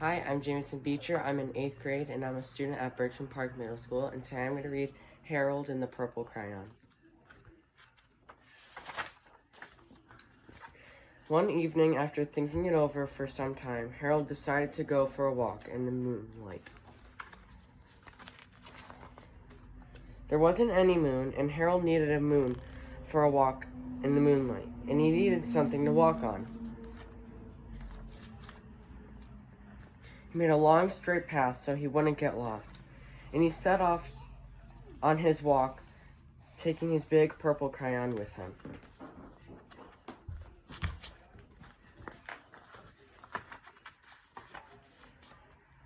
Hi, I'm Jameson Beecher. I'm in 8th grade and I'm a student at Birchman Park Middle School, and today I'm going to read Harold and the Purple Crayon. One evening, after thinking it over for some time, Harold decided to go for a walk in the moonlight. There wasn't any moon, and Harold needed a moon for a walk in the moonlight, and he needed something to walk on. He made a long, straight path so he wouldn't get lost, and he set off on his walk, taking his big purple crayon with him.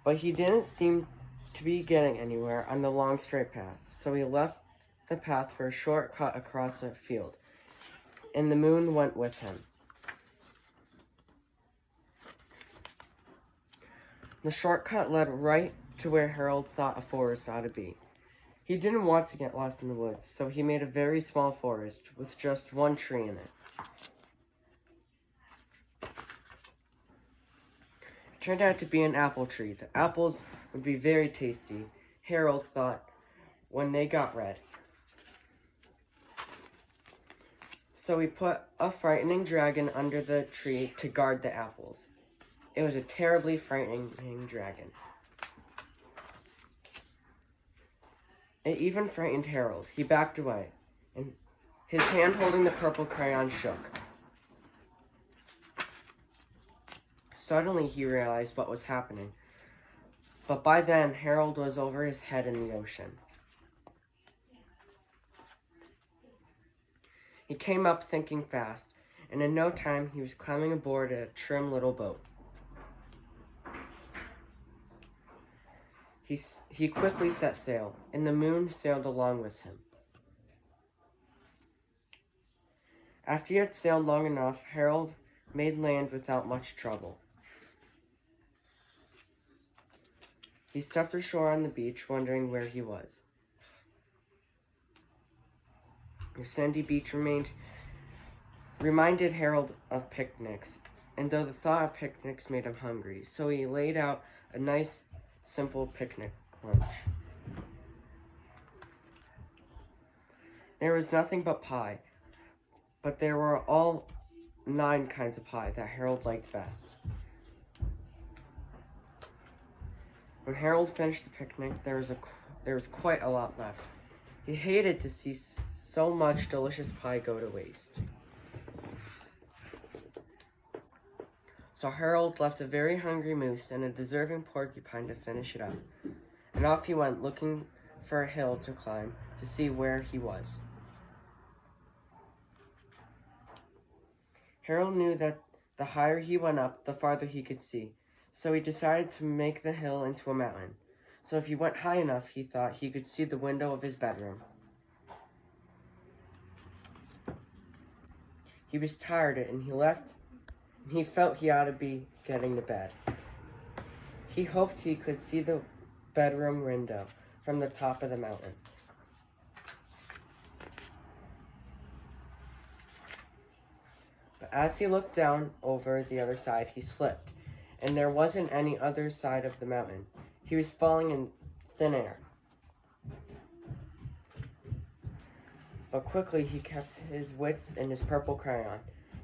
But he didn't seem to be getting anywhere on the long, straight path, so he left the path for a shortcut across a field, and the moon went with him. The shortcut led right to where Harold thought a forest ought to be. He didn't want to get lost in the woods, so he made a very small forest with just one tree in it. It turned out to be an apple tree. The apples would be very tasty, Harold thought, when they got red. So he put a frightening dragon under the tree to guard the apples. It was a terribly frightening dragon. It even frightened Harold. He backed away, and his hand holding the purple crayon shook. Suddenly he realized what was happening, but by then Harold was over his head in the ocean. He came up thinking fast, and in no time he was climbing aboard a trim little boat. He quickly set sail, and the moon sailed along with him. After he had sailed long enough, Harold made land without much trouble. He stepped ashore on the beach, wondering where he was. The sandy beach reminded Harold of picnics, and though the thought of picnics made him hungry, so he laid out a nice, simple picnic lunch. There was nothing but pie, but there were all 9 kinds of pie that Harold liked best. When Harold finished the picnic, there was quite a lot left. He hated to see so much delicious pie go to waste. So Harold left a very hungry moose and a deserving porcupine to finish it up, and off he went looking for a hill to climb to see where he was. Harold knew that the higher he went up, the farther he could see, so he decided to make the hill into a mountain. So if he went high enough, he thought he could see the window of his bedroom. He was tired and he left, and he felt he ought to be getting to bed. He hoped he could see the bedroom window from the top of the mountain. But as he looked down over the other side, he slipped, and there wasn't any other side of the mountain. He was falling in thin air. But quickly he kept his wits and his purple crayon.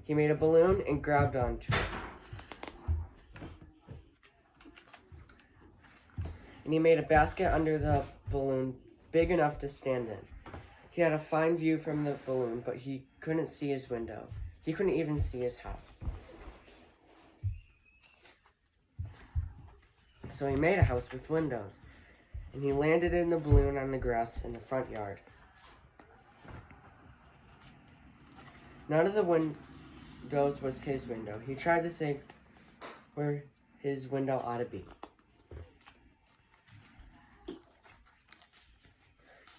He made a balloon and grabbed onto it. And he made a basket under the balloon big enough to stand in. He had a fine view from the balloon, but he couldn't see his window. He couldn't even see his house. So he made a house with windows, and he landed in the balloon on the grass in the front yard. None of the windows was his window. He tried to think where his window ought to be.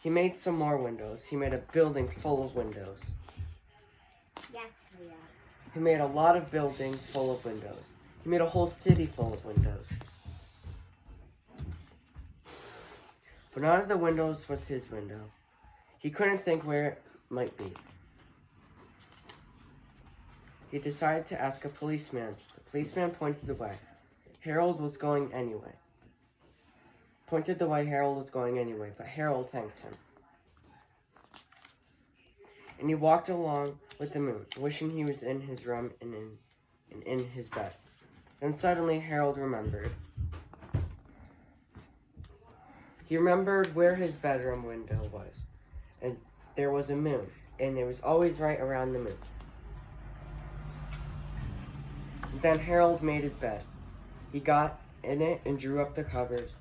He made some more windows. He made a building full of windows. Yes, we are. He made a lot of buildings full of windows. He made a whole city full of windows. But none of the windows was his window. He couldn't think where it might be. He decided to ask a policeman. The policeman pointed the way. Harold was going anyway. Pointed the way Harold was going anyway, but Harold thanked him. And he walked along with the moon, wishing he was in his room and in his bed. Then suddenly Harold remembered. He remembered where his bedroom window was, and there was a moon, and it was always right around the moon. Then Harold made his bed. He got in it and drew up the covers.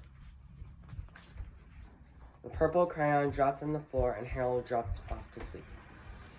The purple crayon dropped on the floor, and Harold dropped off to sleep.